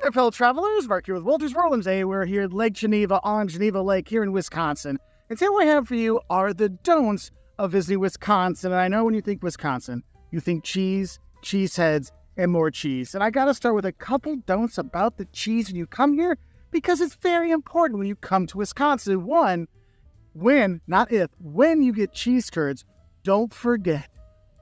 there, fellow travelers. Mark here with Wolters World. And today we're here at Lake Geneva on Geneva Lake here in Wisconsin. And today what I have for you are the don'ts of visiting Wisconsin. And I know when you think Wisconsin, you think cheese, cheeseheads, and more cheese. And I got to start with a couple don'ts about the cheese when you come here, because it's very important when you come to Wisconsin. One, when, not if, when you get cheese curds, don't forget,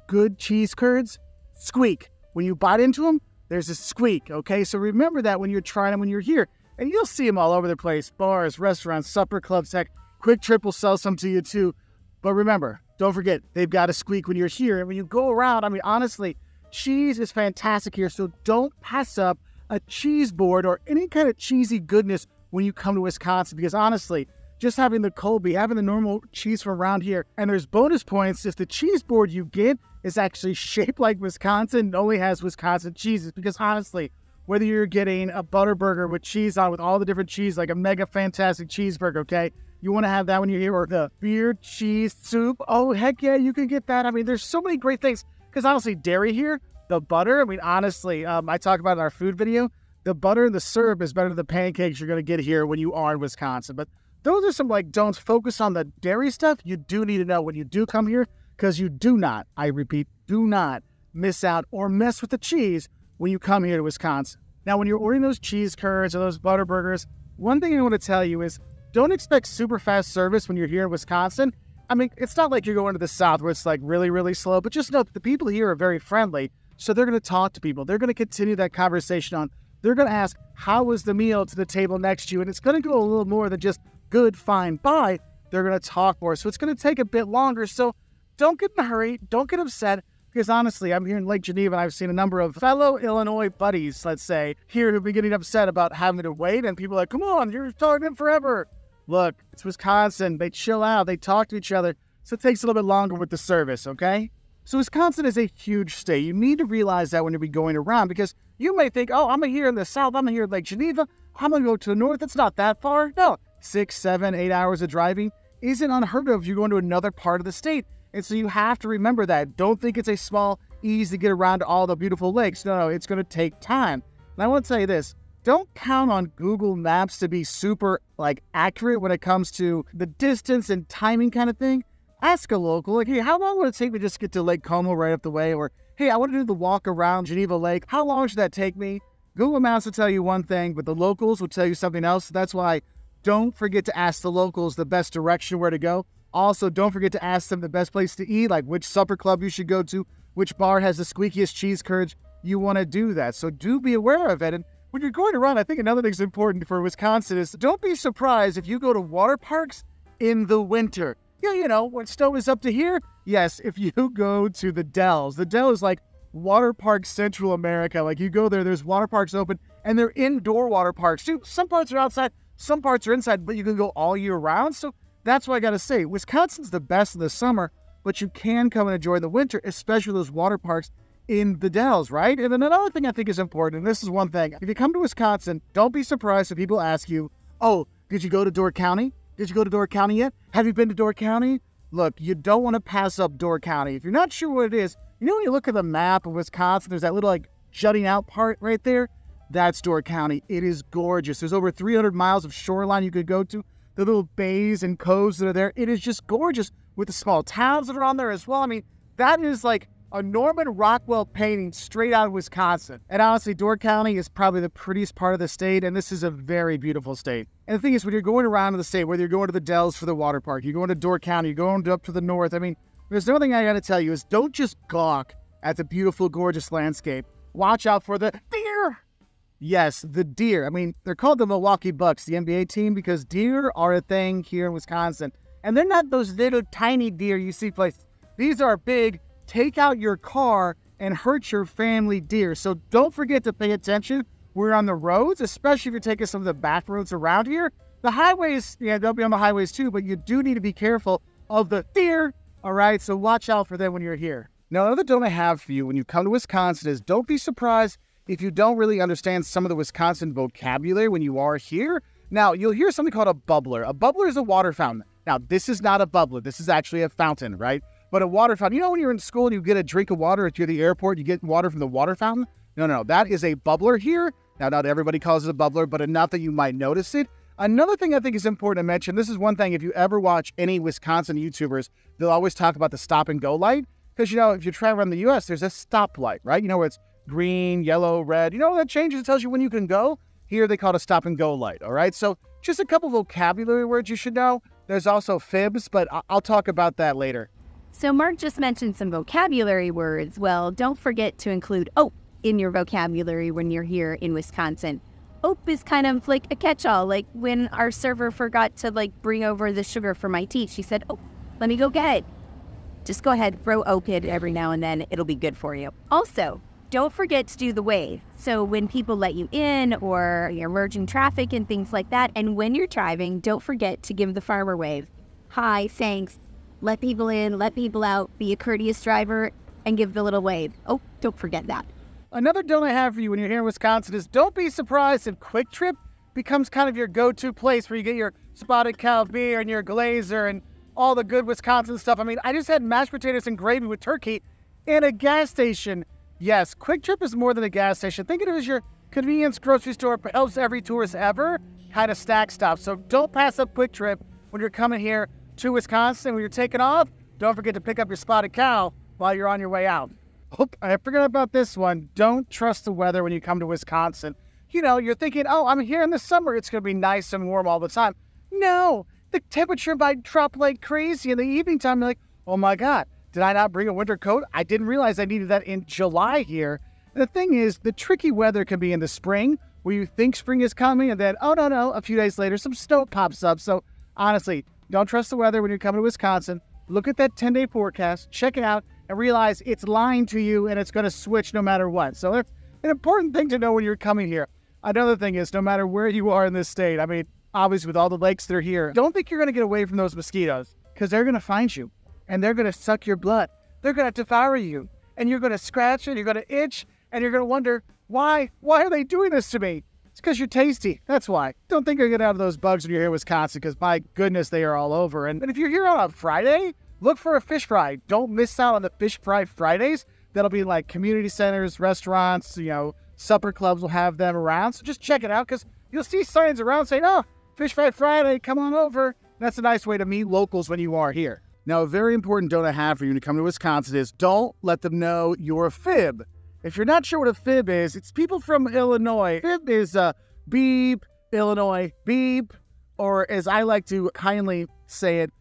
good cheese curds squeak. When you bite into them, there's a squeak, okay? So remember that when you're trying them when you're here. And you'll see them all over the place. Bars, restaurants, supper clubs, heck, Quick Trip will sell some to you too. But remember, don't forget, they've got a squeak when you're here. And when you go around, I mean, honestly, cheese is fantastic here. So don't pass up a cheese board or any kind of cheesy goodness when you come to Wisconsin. Because honestly, just having the Colby, having the normal cheese from around here, and there's bonus points if the cheese board you get is actually shaped like Wisconsin and only has Wisconsin cheeses. Because honestly, whether you're getting a butter burger with cheese on with all the different cheese, like a mega fantastic cheeseburger, okay? You want to have that when you're here, or the beer cheese soup. Oh, heck yeah, you can get that. I mean, there's so many great things. Because honestly, dairy here, the butter, I mean, honestly, I talk about it in our food video, the butter and the syrup is better than the pancakes you're going to get here when you are in Wisconsin. But those are some, like, don'ts. Focus on the dairy stuff. You do need to know when you do come here, because you do not, I repeat, do not miss out or mess with the cheese when you come here to Wisconsin. Now, when you're ordering those cheese curds or those butter burgers, one thing I want to tell you is don't expect super fast service when you're here in Wisconsin. I mean, it's not like you're going to the South where it's like really, really slow, but just know that the people here are very friendly. So they're going to talk to people. They're going to continue that conversation on. They're going to ask, how was the meal to the table next to you? And it's going to go a little more than just good, fine, bye. They're going to talk more. So it's going to take a bit longer. So don't get in a hurry. Don't get upset. Because honestly, I'm here in Lake Geneva and I've seen a number of fellow Illinois buddies, let's say, here who've been getting upset about having to wait. And people are like, come on, you're talking forever. Look, it's Wisconsin. They chill out. They talk to each other. So it takes a little bit longer with the service, okay? So Wisconsin is a huge state. You need to realize that when you're going around, because you may think, oh, I'm here in the South. I'm here in Lake Geneva. I'm going to go to the North. It's not that far. No, 6, 7, 8 hours of driving isn't unheard of if you're going to another part of the state. And so you have to remember that. Don't think it's a small, easy to get around to all the beautiful lakes. No, it's going to take time. And I want to tell you this. Don't count on Google Maps to be super, accurate when it comes to the distance and timing kind of thing. Ask a local, like, hey, how long would it take me just to get to Lake Como right up the way? Or, hey, I want to do the walk around Geneva Lake. How long should that take me? Google Maps will tell you one thing, but the locals will tell you something else. That's why don't forget to ask the locals the best direction where to go. Also, don't forget to ask them the best place to eat, like which supper club you should go to, which bar has the squeakiest cheese curds. You want to do that. So do be aware of it. And when you're going around, I think another thing's important for Wisconsin is don't be surprised if you go to water parks in the winter. Yeah, you know, when snow is up to here. Yes, if you go to the Dells. The Dell is like water park Central America. Like you go there, there's water parks open, and they're indoor water parks too. Some parts are outside, some parts are inside, but you can go all year round. So that's what I got to say. Wisconsin's the best in the summer, but you can come and enjoy the winter, especially those water parks in the Dells, right? And then another thing I think is important, and this is one thing. If you come to Wisconsin, don't be surprised if people ask you, oh, did you go to Door County? Did you go to Door County yet? Have you been to Door County? Look, you don't want to pass up Door County. If you're not sure what it is, you know when you look at the map of Wisconsin, there's that little jutting out part right there? That's Door County. It is gorgeous. There's over 300 miles of shoreline you could go to. The little bays and coves that are there. It is just gorgeous with the small towns that are on there as well. I mean, that is like a Norman Rockwell painting straight out of Wisconsin. And honestly, Door County is probably the prettiest part of the state, and this is a very beautiful state. And the thing is, when you're going around in the state, whether you're going to the Dells for the water park, you're going to Door County, you're going up to the north, I mean, there's another thing I got to tell you is don't just gawk at the beautiful, gorgeous landscape. Watch out for the deer. Yes, the deer. I mean, they're called the Milwaukee Bucks, the NBA team, because deer are a thing here in Wisconsin. And they're not those little tiny deer you see places. These are big, take out your car and hurt your family deer. So don't forget to pay attention. We're on the roads, especially if you're taking some of the back roads around here. The highways, yeah, they'll be on the highways too, but you do need to be careful of the deer. All right, so watch out for them when you're here. Now, another don't I have for you when you come to Wisconsin is don't be surprised if you don't really understand some of the Wisconsin vocabulary when you are here. Now, you'll hear something called a bubbler. A bubbler is a water fountain. Now, this is not a bubbler. This is actually a fountain, right? But a water fountain, you know when you're in school and you get a drink of water, if you're at the airport, you get water from the water fountain? No. That is a bubbler here. Now, not everybody calls it a bubbler, but enough that you might notice it. Another thing I think is important to mention, this is one thing, if you ever watch any Wisconsin YouTubers, they'll always talk about the stop and go light. Because, if you travel around the U.S., there's a stoplight, right? Where it's green, yellow, red. That changes. It tells you when you can go. Here, they call it a stop and go light, all right? So just a couple vocabulary words you should know. There's also FIBs, but I'll talk about that later. So Mark just mentioned some vocabulary words. Well, don't forget to include OAP in your vocabulary when you're here in Wisconsin. OAP is kind of like a catch-all. Like when our server forgot to bring over the sugar for my tea, she said, "Oh, let me go get it." Just go ahead, throw OAP in every now and then. It'll be good for you. Also, don't forget to do the wave. So when people let you in or you're merging traffic and things like that, and when you're driving, don't forget to give the farmer wave. Hi, thanks. Let people in, let people out, be a courteous driver, and give the little wave. Oh, don't forget that. Another don't I have for you when you're here in Wisconsin is don't be surprised if Quick Trip becomes kind of your go-to place where you get your spotted cow beer and your glazer and all the good Wisconsin stuff. I just had mashed potatoes and gravy with turkey in a gas station. Yes, Quick Trip is more than a gas station. Think of it as your convenience grocery store, helps every tourist ever kind of snack stop. So don't pass up Quick Trip when you're coming here to Wisconsin. When you're taking off, don't forget to pick up your spotted cow while you're on your way out. Oh, I forgot about this one. Don't trust the weather when you come to Wisconsin. You're thinking, oh, I'm here in the summer. It's going to be nice and warm all the time. No, the temperature might drop like crazy in the evening time. You're like, oh my God, did I not bring a winter coat? I didn't realize I needed that in July here. And the thing is, the tricky weather can be in the spring where you think spring is coming and then, oh, no, a few days later, some snow pops up. So honestly, don't trust the weather when you're coming to Wisconsin. Look at that 10-day forecast, check it out, and realize it's lying to you and it's going to switch no matter what. So that's an important thing to know when you're coming here. Another thing is, no matter where you are in this state, obviously with all the lakes that are here, don't think you're going to get away from those mosquitoes because they're going to find you and they're going to suck your blood. They're going to devour you and you're going to scratch and you're going to itch and you're going to wonder, why are they doing this to me? It's because you're tasty. That's why. Don't think you're going to get out of those bugs when you're here in Wisconsin because, my goodness, they are all over. And if you're here on a Friday, look for a fish fry. Don't miss out on the fish fry Fridays. That'll be like community centers, restaurants, supper clubs will have them around. So just check it out because you'll see signs around saying, oh, Fish Fry Friday, come on over. That's a nice way to meet locals when you are here. Now, a very important don't I have for you when you come to Wisconsin is don't let them know you're a fib. If you're not sure what a fib is, it's people from Illinois. Fib is beep, Illinois, beep, or as I like to kindly say it,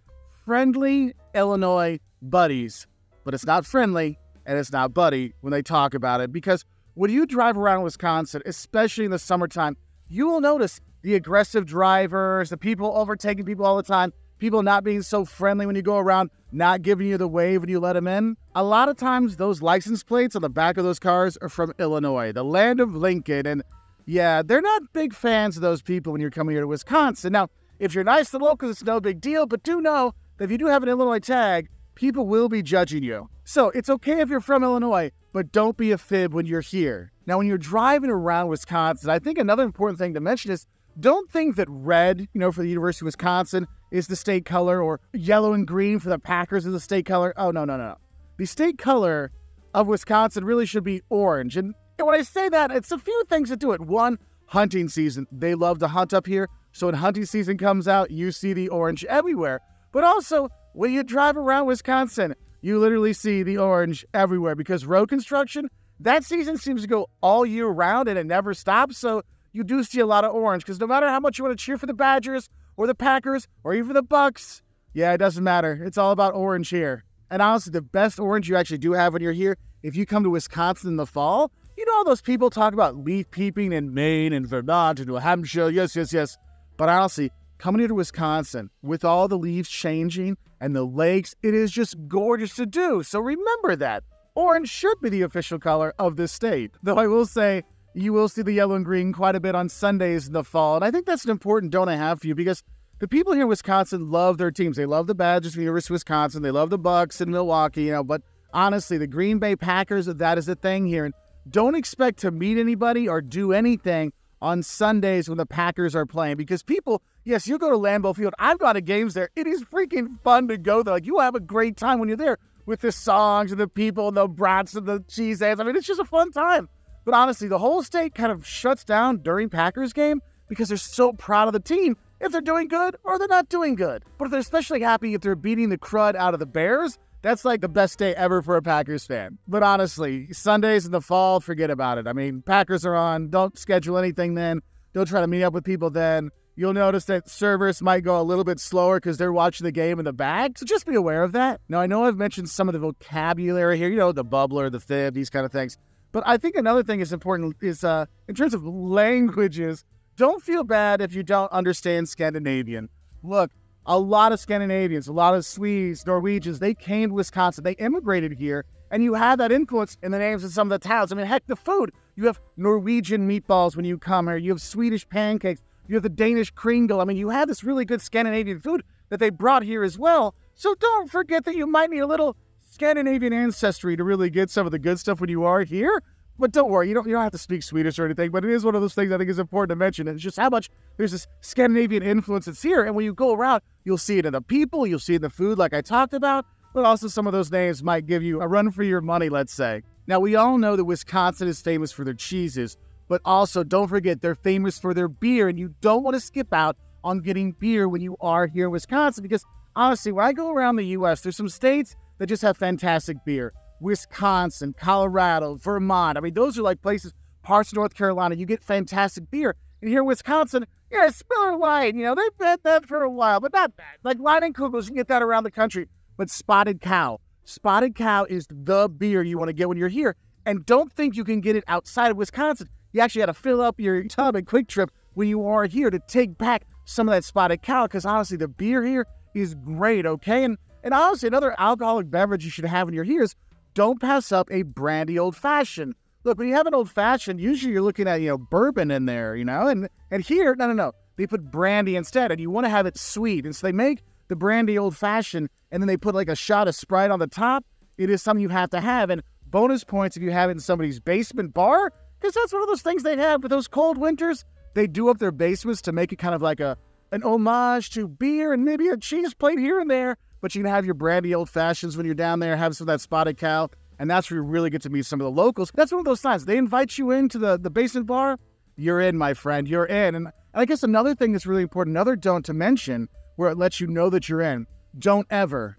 friendly Illinois buddies. But it's not friendly and it's not buddy when they talk about it because when you drive around Wisconsin, especially in the summertime, you will notice the aggressive drivers, the people overtaking people all the time, people not being so friendly when you go around, not giving you the wave when you let them in. A lot of times, those license plates on the back of those cars are from Illinois, the land of Lincoln. And yeah, they're not big fans of those people when you're coming here to Wisconsin. Now, if you're nice to locals, it's no big deal, but do know that if you do have an Illinois tag, people will be judging you. So it's okay if you're from Illinois, but don't be a fib when you're here. Now, when you're driving around Wisconsin, I think another important thing to mention is don't think that red, for the University of Wisconsin is the state color or yellow and green for the Packers is the state color. Oh, no. The state color of Wisconsin really should be orange. And when I say that, it's a few things that do it. One, hunting season. They love to hunt up here. So when hunting season comes out, you see the orange everywhere. But also, when you drive around Wisconsin, you literally see the orange everywhere because road construction, that season seems to go all year round and it never stops. So you do see a lot of orange because no matter how much you want to cheer for the Badgers or the Packers or even the Bucks, yeah, it doesn't matter. It's all about orange here. And honestly, the best orange you actually do have when you're here, if you come to Wisconsin in the fall, all those people talk about leaf peeping in Maine and Vermont and New Hampshire. Yes. But honestly, coming here to Wisconsin with all the leaves changing and the lakes, it is just gorgeous to do. So remember that. Orange should be the official color of this state. Though I will say, you will see the yellow and green quite a bit on Sundays in the fall. And I think that's an important don't I have for you because the people here in Wisconsin love their teams. They love the Badgers from the University of Wisconsin. They love the Bucks in Milwaukee, But honestly, the Green Bay Packers, that is the thing here. And don't expect to meet anybody or do anything on Sundays when the Packers are playing because people, yes, you go to Lambeau Field. I've gone to games there. It is freaking fun to go there. You have a great time when you're there with the songs and the people and the brats and the cheeseheads. It's just a fun time. But honestly, the whole state kind of shuts down during Packers game because they're so proud of the team if they're doing good or they're not doing good. But if they're especially happy if they're beating the crud out of the Bears, that's like the best day ever for a Packers fan. But honestly, Sundays in the fall, forget about it. I mean, Packers are on. Don't schedule anything then. Don't try to meet up with people then. You'll notice that service might go a little bit slower because they're watching the game in the back. So just be aware of that. Now, I know I've mentioned some of the vocabulary here, the bubbler, the fib, these kind of things. But I think another thing is important is in terms of languages, don't feel bad if you don't understand Scandinavian. Look, a lot of Scandinavians, a lot of Swedes, Norwegians, they came to Wisconsin. They immigrated here, and you have that influence in the names of some of the towns. I mean, heck, the food. You have Norwegian meatballs when you come here. You have Swedish pancakes. You have the Danish kringle. I mean, you have this really good Scandinavian food that they brought here as well. So don't forget that you might need a little Scandinavian ancestry to really get some of the good stuff when you are here. But don't worry, you don't have to speak Swedish or anything, but it is one of those things I think is important to mention. It's just how much there's this Scandinavian influence that's here. And when you go around, you'll see it in the people, you'll see it in the food like I talked about, but also some of those names might give you a run for your money, let's say. Now, we all know that Wisconsin is famous for their cheeses, but also don't forget they're famous for their beer, and you don't want to skip out on getting beer when you are here in Wisconsin, because honestly, when I go around the U.S., there's some states that just have fantastic beer. Wisconsin, Colorado, Vermont. I mean, those are like places, parts of North Carolina, you get fantastic beer. And here in Wisconsin, yeah, Miller Lite, they've had that for a while, but not bad. Like Leinenkugels, you can get that around the country. But Spotted Cow. Spotted Cow is the beer you want to get when you're here. And don't think you can get it outside of Wisconsin. You actually got to fill up your tub at Quick Trip when you are here to take back some of that Spotted Cow, because honestly, the beer here is great, okay? And honestly, another alcoholic beverage you should have when you're here is don't pass up a brandy old-fashioned. Look, when you have an old-fashioned, usually you're looking at, bourbon in there, and here, no. They put brandy instead, and you want to have it sweet. And so they make the brandy old-fashioned, and then they put like a shot of Sprite on the top. It is something you have to have. And bonus points if you have it in somebody's basement bar, because that's one of those things they have with those cold winters. They do up their basements to make it kind of like an homage to beer and maybe a cheese plate here and there. But you can have your brandy old-fashions when you're down there, have some of that Spotted Cow, and that's where you really get to meet some of the locals. That's one of those times. They invite you into the basement bar, you're in, my friend, you're in. And I guess another thing that's really important, another don't to mention, where it lets you know that you're in, don't ever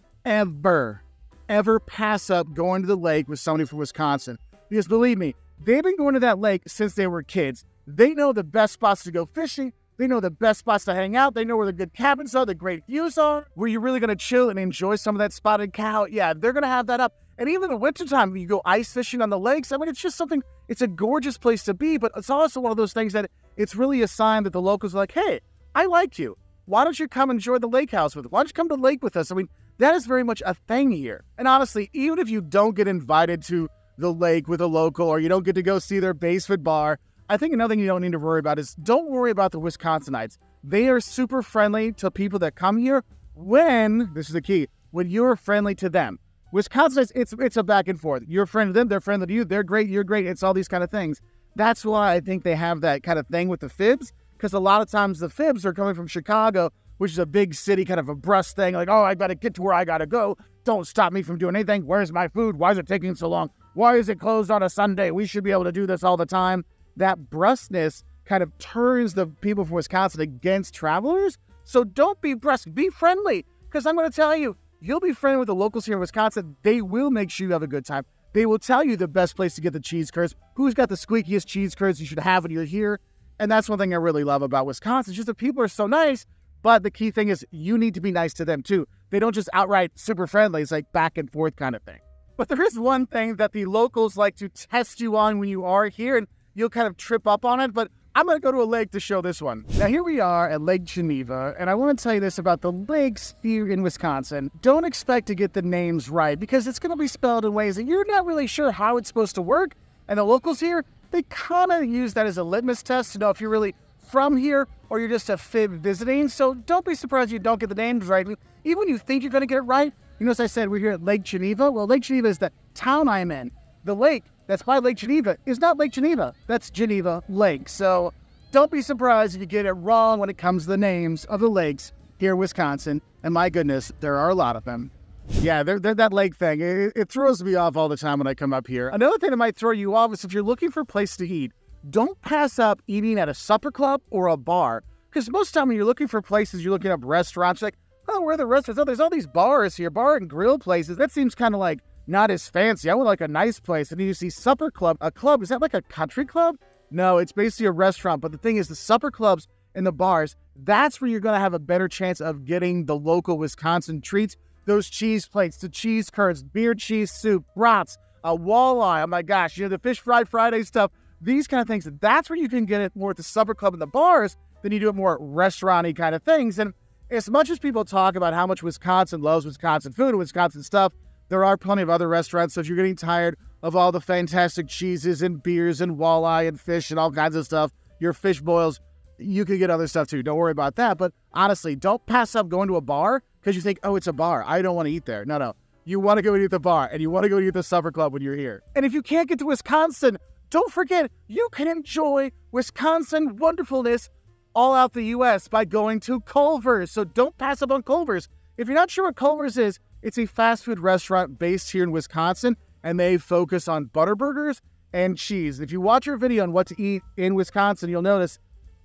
pass up going to the lake with somebody from Wisconsin. Because believe me, they've been going to that lake since they were kids. They know the best spots to go fishing. They know the best spots to hang out. They know where the good cabins are, the great views are, where you're really going to chill and enjoy some of that Spotted Cow. Yeah, they're going to have that up. And even in the wintertime, when you go ice fishing on the lakes, I mean, it's just something, it's a gorgeous place to be, but it's also one of those things that it's really a sign that the locals are like, hey, I liked you. Why don't you come enjoy the lake house with us? Why don't you come to the lake with us? I mean, that is very much a thing here. And honestly, even if you don't get invited to the lake with a local or you don't get to go see their basement bar, I think another thing you don't need to worry about is don't worry about the Wisconsinites. They are super friendly to people that come here when, this is the key, when you're friendly to them. Wisconsinites, it's a back and forth. You're a friend to them, they're friendly to you, they're great, you're great. It's all these kind of things. That's why I think they have that kind of thing with the FIBs, because a lot of times the FIBs are coming from Chicago, which is a big city, kind of a brusque thing, like, oh, I got to get to where I got to go. Don't stop me from doing anything. Where's my food? Why is it taking so long? Why is it closed on a Sunday? We should be able to do this all the time. That brusqueness kind of turns the people from Wisconsin against travelers. So don't be brusque. Be friendly. Because I'm going to tell you, you'll be friendly with the locals here in Wisconsin. They will make sure you have a good time. They will tell you the best place to get the cheesecurds. Who's got the squeakiest cheesecurds you should have when you're here. And that's one thing I really love about Wisconsin. It's just that people are so nice. But the key thing is you need to be nice to them too. They don't just outright super friendly. It's like back and forth kind of thing. But there is one thing that the locals like to test you on when you are here. And you'll kind of trip up on it, but I'm going to go to a lake to show this one. Now, here we are at Lake Geneva, and I want to tell you this about the lakes here in Wisconsin. Don't expect to get the names right, because it's going to be spelled in ways that you're not really sure how it's supposed to work, and the locals here, they kind of use that as a litmus test to know if you're really from here or you're just a FIB visiting, so don't be surprised you don't get the names right. Even when you think you're going to get it right, as I said, we're here at Lake Geneva. Well, Lake Geneva is the town I'm in. The lake that's by Lake Geneva is not Lake Geneva. That's Geneva Lake. So don't be surprised if you get it wrong when it comes to the names of the lakes here in Wisconsin. And my goodness, there are a lot of them. Yeah, they're that lake thing. It throws me off all the time when I come up here. Another thing that might throw you off is if you're looking for a place to eat, don't pass up eating at a supper club or a bar. Because most of the time when you're looking for places, you're looking up restaurants, like, oh, where are the restaurants? Oh, there's all these bars here, bar and grill places. That seems kind of like not as fancy. I want like a nice place. And you see supper club. A club, is that like a country club? No, it's basically a restaurant. But the thing is, the supper clubs and the bars, that's where you're going to have a better chance of getting the local Wisconsin treats. Those cheese plates, the cheese curds, beer cheese soup, brats, a walleye. Oh my gosh, the fish fry Friday stuff. These kind of things. That's where you can get it more at the supper club and the bars than you do it more at restaurant-y kind of things. And as much as people talk about how much Wisconsin loves Wisconsin food and Wisconsin stuff, there are plenty of other restaurants. So if you're getting tired of all the fantastic cheeses and beers and walleye and fish and all kinds of stuff, your fish boils, you can get other stuff too. Don't worry about that. But honestly, don't pass up going to a bar because you think, oh, it's a bar. I don't want to eat there. No. You want to go eat at the bar and you want to go eat at the supper club when you're here. And if you can't get to Wisconsin, don't forget, you can enjoy Wisconsin wonderfulness all out the U.S. by going to Culver's. So don't pass up on Culver's. If you're not sure what Culver's is, it's a fast food restaurant based here in Wisconsin, and they focus on butter burgers and cheese. If you watch our video on what to eat in Wisconsin, you'll notice,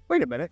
wait a minute,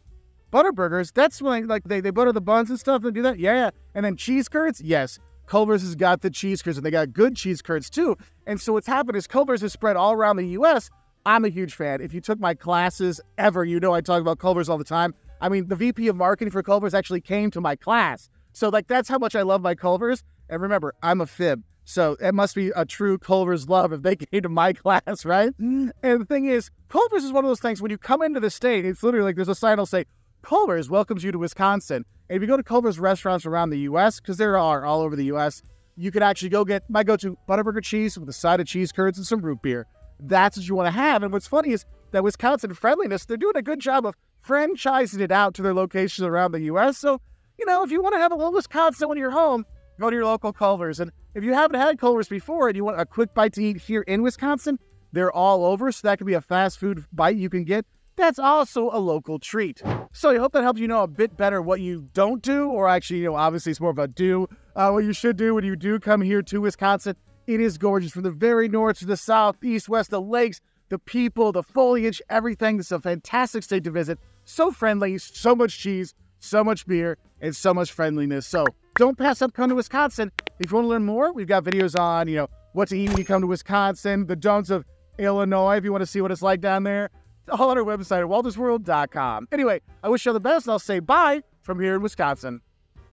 butter burgers, that's when like they butter the buns and stuff and do that? Yeah. And then cheese curds? Yes. Culver's has got the cheese curds, and they got good cheese curds too. And so what's happened is Culver's is spread all around the U.S. I'm a huge fan. If you took my classes ever, you know I talk about Culver's all the time. I mean, the VP of marketing for Culver's actually came to my class. So like that's how much I love my Culver's. And remember, I'm a FIB. So it must be a true Culver's love if they came to my class, right? And the thing is, Culver's is one of those things, when you come into the state, it's literally like there's a sign that'll say, Culver's welcomes you to Wisconsin. And if you go to Culver's restaurants around the U.S., because there are all over the U.S., you can actually go get my go-to butterburger cheese with a side of cheese curds and some root beer. That's what you want to have. And what's funny is that Wisconsin friendliness, they're doing a good job of franchising it out to their locations around the U.S. So, if you want to have a little Wisconsin when you're home, go to your local Culver's. And if you haven't had Culver's before and you want a quick bite to eat here in Wisconsin, they're all over. So that could be a fast food bite you can get. That's also a local treat. So I hope that helps you know a bit better what you don't do, or actually, obviously it's more of a do, what you should do when you do come here to Wisconsin. It is gorgeous from the very north to the south, east, west, the lakes, the people, the foliage, everything. This is a fantastic state to visit. So friendly, so much cheese, so much beer, and so much friendliness. So don't pass up coming to Wisconsin. If you want to learn more, we've got videos on, what to eat when you come to Wisconsin, the don'ts of Illinois, if you want to see what it's like down there. It's all on our website at woltersworld.com. Anyway, I wish you all the best, and I'll say bye from here in Wisconsin.